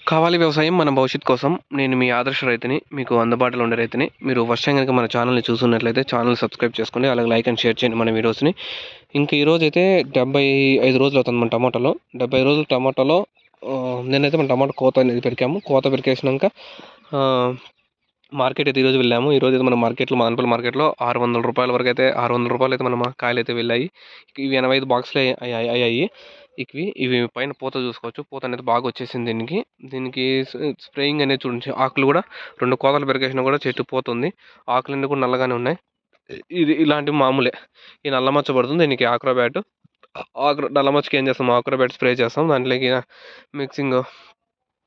కావాలి వ్యవసాయం మన భవిష్యత్తు కోసం. నేను మీ ఆదర్శ రైతుని. మీకు అందుబాటులో ఉండే రైతుని. మీరు ఫస్ట్ టైం గనుక మన ఛానల్‌ని చూస్తున్నట్లయితే ఛానెల్ సబ్స్క్రైబ్ చేసుకోండి. అలాగే లైక్ అండ్ షేర్ చేయండి మన వీడియోస్‌ని. ఇంక ఈరోజైతే 75 రోజులు అవుతుంది మన టమాటాలో. 75 రోజులు టమాటాలో నిన్నైతే మన టమాటా కోత అనేది పెరికాము. కోత పెరికేసినంక మార్కెట్ అయితే ఈరోజు వెళ్ళాము. ఈరోజైతే మన మార్కెట్‌లో మదనపల్లి మార్కెట్‌లో రూ. 600 వరకైతే రూ. 600 అయితే మన కాయలైతే వెళ్ళాయి. ఇవి 85 బాక్సులు అయ్యాయి. ఇవి పైన పూత చూసుకోవచ్చు. పూత అనేది బాగా వచ్చేసింది దీనికి. దీనికి స్ప్రేయింగ్ అనేది చూడండి. ఆకులు కూడా 2 కోతలు పెరిగేసినా కూడా చెట్టు పోతుంది. ఆకులన్నీ కూడా నల్లగానే ఉన్నాయి. ఇది ఇలాంటివి మామూలే. ఈ నల్ల మచ్చ పడుతుంది. దీనికి ఆక్రోబ్యాట్ నల్ల మచ్చకి ఏం చేస్తాం, ఆక్రోబ్యాట్ స్ప్రే చేస్తాం. దాంట్లోకి మిక్సింగ్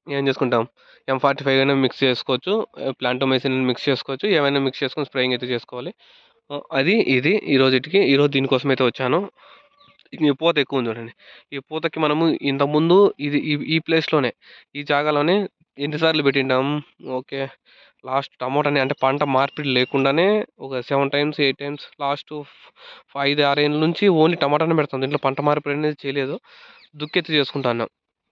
ఏం చేసుకుంటాం, M45 అయినా మిక్స్ చేసుకోవచ్చు, ప్లాంటోమైసిన్ మిక్స్ చేసుకోవచ్చు. ఏమైనా మిక్స్ చేసుకొని స్ప్రేయింగ్ అయితే చేసుకోవాలి. ఈరోజు దీనికోసం అయితే వచ్చాను. ఈ పూత ఎక్కువ ఉంది చూడండి. ఈ పూతకి మనము ఇంతకుముందు ఈ ప్లేస్‌లోనే, ఈ జాగాలోనే ఎన్ని సార్లు పెట్టింటాం. ఓకే. లాస్ట్ టమోటాని అంటే పంట మార్పిడి లేకుండానే ఒక 7 టైమ్స్, 8 టైమ్స్ లాస్ట్ 5, 6 ఏళ్ల నుంచి ఓన్లీ టమాటానే పెడతాం. దీంట్లో పంట మార్పిడి అనేది చేయలేదు. దుక్కెత్తి చేసుకుంటున్నాం.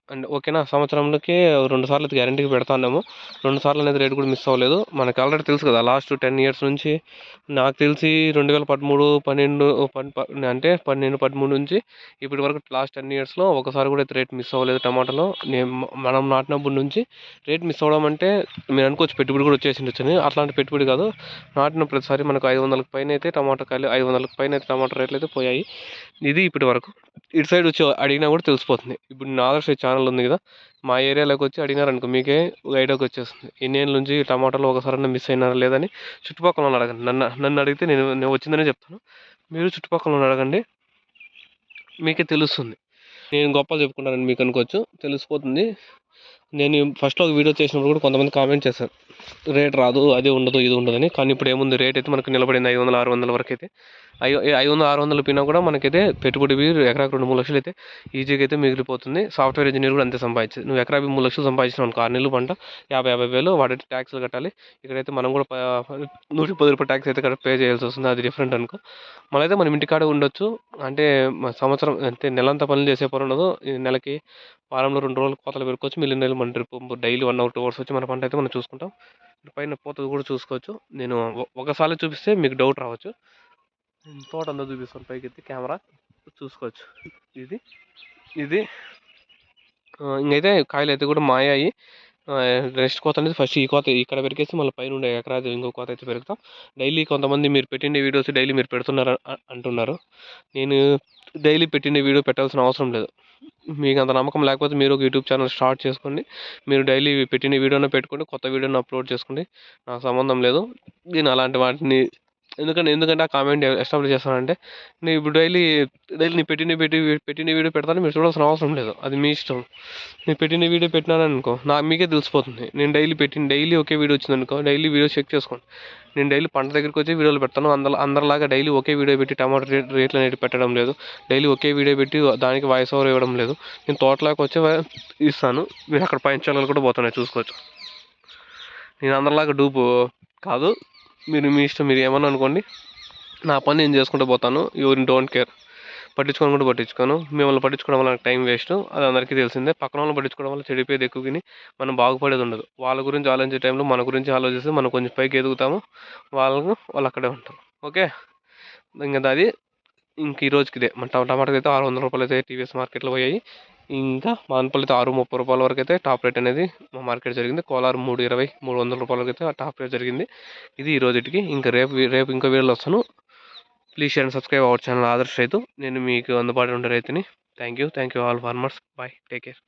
అండ్ ఓకేనా. సంవత్సరంలోకి 2 సార్లు అయితే గ్యారంటీగా పెడతాన్నాము. 2 సార్లు అనేది రేట్ కూడా మిస్ అవ్వలేదు. మనకు ఆల్రెడీ తెలుసు కదా, లాస్ట్ 10 ఇయర్స్ నుంచి నాకు తెలిసి 2013, 12 అంటే 12, 13 నుంచి ఇప్పటి వరకు లాస్ట్ 10 ఇయర్స్‌లో ఒకసారి కూడా అయితే రేట్ మిస్ అవ్వలేదు టమాటాలో. మనం నాటినప్పటి నుంచి రేట్ మిస్ అవ్వడం అంటే మీరు అనుకోవచ్చు పెట్టుబడి కూడా వచ్చేసిండొచ్చని. అట్లాంటి పెట్టుబడి కాదు. నాటిన ప్రతిసారి మనకు 500కి పైన అయితే టమాటా కాయలు, 500కి పైన అయితే టమాటా రేట్లు అయితే పోయాయి. ఇది ఇప్పటి వరకు. ఇటు సైడ్ వచ్చి అడిగినా కూడా తెలిసిపోతుంది. ఇప్పుడు నా ఆదర్శ ఛానల్ ఉంది కదా, మా ఏరియాలోకి వచ్చి అడిగినారనుకో మీకే ఐడియాకి వచ్చేస్తుంది. ఎన్ని ఏళ్ళ నుంచి టమాటాలో ఒకసారన్నా మిస్ అయినారా లేదని చుట్టుపక్కల వాళ్ళని అడగండి. నన్ను అడిగితే నేను వచ్చిందనే చెప్తాను. మీరు చుట్టుపక్కల వాళ్ళని అడగండి, మీకే తెలుస్తుంది. నేను గొప్పలు చెప్పుకుంటానని మీకు అనుకోవచ్చు, తెలిసిపోతుంది. నేను ఫస్ట్‌లో ఒక వీడియో చేసినప్పుడు కూడా కొంతమంది కామెంట్ చేశారు, రేట్ రాదు, అది ఉండదు, ఇది ఉండదని. కానీ ఇప్పుడు ఏముంది, రేట్ అయితే మనకు నిలబడింది 500, 600 వరకైతే. 500, 600 పోయినా కూడా మనకైతే పెట్టుబడి ఎకరాకు 2, 3 లక్షలు అయితే ఈజీగా అయితే మిగిలిపోతుంది. సాఫ్ట్వేర్ ఇంజనీర్ కూడా అంతే సంపాదించేది. నువ్వు ఎకరాకి 3 లక్షలు సంపాదించినావు అనుకో, 6 నెలలు పంట 50 వేలు వాడైతే ట్యాక్స్లు కట్టాలి. ఇక్కడైతే మనం కూడా రూ. 110 ట్యాక్స్ అయితే పే చేయాల్సి వస్తుంది. అది డిఫరెంట్ అనుకో. మనమైతే మనం ఇంటికాడే ఉండొచ్చు. అంటే సంవత్సరం అంటే నెలంతా పనులు చేసే పని ఉండదు. నెలకి వారంలో 2 రోజులు కోతలు పెరుకోవచ్చు. మిగిలిన నెలలు మన డ్రిప్ డైలీ 1 అవర్ 2 అవర్స్ వచ్చి మన పంట అయితే మనం చూసుకుంటాం. పైన పూత కూడా చూసుకోవచ్చు. నేను ఒకసారి చూపిస్తే మీకు డౌట్ రావచ్చు. తోట అంతా చూపిస్తాను పైకెత్తి కెమెరా, చూసుకోవచ్చు. ఇది ఇంకైతే కాయలు అయితే కూడా మాయాయి. నెక్స్ట్ కోత అనేది ఫస్ట్ ఈ కోత ఇక్కడ పెరికేసి మళ్ళీ పైన ఉండే ఎకరాది ఇంకో కోత అయితే పెరుగుతాం. డైలీ కొంతమంది మీరు పెట్టిన వీడియోస్ డైలీ మీరు పెడుతున్నారు అంటున్నారు. నేను డైలీ పెట్టిన వీడియో పెట్టాల్సిన అవసరం లేదు. మీకు అంత నమ్మకం లేకపోతే మీరు ఒక యూట్యూబ్ ఛానల్ స్టార్ట్ చేసుకోండి. మీరు డైలీ పెట్టిన వీడియోనే పెట్టుకోండి, కొత్త వీడియోని అప్లోడ్ చేసుకోండి. నాకు సంబంధం లేదు. నేను అలాంటి వాటిని ఎందుకంటే ఆ కామెంట్ ఎస్టాబ్లిష్ చేస్తానంటే, నేను ఇప్పుడు డైలీ నీ పెట్టిన వీడియో పెడతాను, మీరు చూడాల్సిన అవసరం లేదు. అది మీ ఇష్టం. నేను పెట్టిన వీడియో పెట్టినాననుకో, మీకే తెలిసిపోతుంది. నేను డైలీ ఒకే వీడియో వచ్చిందనుకో, డైలీ వీడియో చెక్ చేసుకోండి. నేను డైలీ పంట దగ్గరికి వచ్చి వీడియోలు పెడతాను. అందరిలాగా డైలీ ఒకే వీడియో పెట్టి టమాటా రేట్లు అనేవి పెట్టడం లేదు. డైలీ ఒకే వీడియో పెట్టి దానికి వాయిస్ ఓవర్ ఇవ్వడం లేదు. నేను తోటలోకి వచ్చి ఇస్తాను. మీరు అక్కడ పైన ఛానల్ కూడా పోతున్నాయి, చూసుకోవచ్చు. నేను అందరిలాగా డూపు కాదు. మీ ఇష్టం, మీరు ఏమన్నా అనుకోండి. నా పని నేను చేసుకుంటూ పోతాను. Don't care. పట్టించుకోను. మిమ్మల్ని పట్టించుకోవడం వల్ల నాకు టైం వేస్ట్. అది అందరికీ తెలిసిందే. పక్కన వాళ్ళని పట్టించుకోవడం వల్ల చెడిపోయేది ఎక్కువ, కానీ మనం బాగుపడేది ఉండదు. వాళ్ళ గురించి ఆలోచించే టైంలో మన గురించి ఆలోచిస్తే మనం కొంచెం పైకి ఎదుగుతాము. వాళ్ళు అక్కడే ఉంటారు. ఓకే. ఈ రోజుకి ఇదే మన టమాటాకి అయితే రూ. 600 అయితే టీవీఎస్ మార్కెట్లో పోయాయి. ఇంకా మదనపల్లి అయితే రూ. 630 వరకు అయితే టాప్ రేట్ అనేది మా మార్కెట్ జరిగింది. కోలార్ 320, రూ. 300 అయితే టాప్ రేట్ జరిగింది. ఇది ఈ రోజుకి. ఇంకా రేపు ఇంకో వీడియోలో వస్తాను. Please share and subscribe our channel Adarsha Raithu. నేను మీకు అందుబాటులో ఉండే రైతుని. Thank you all farmers. Bye, take care.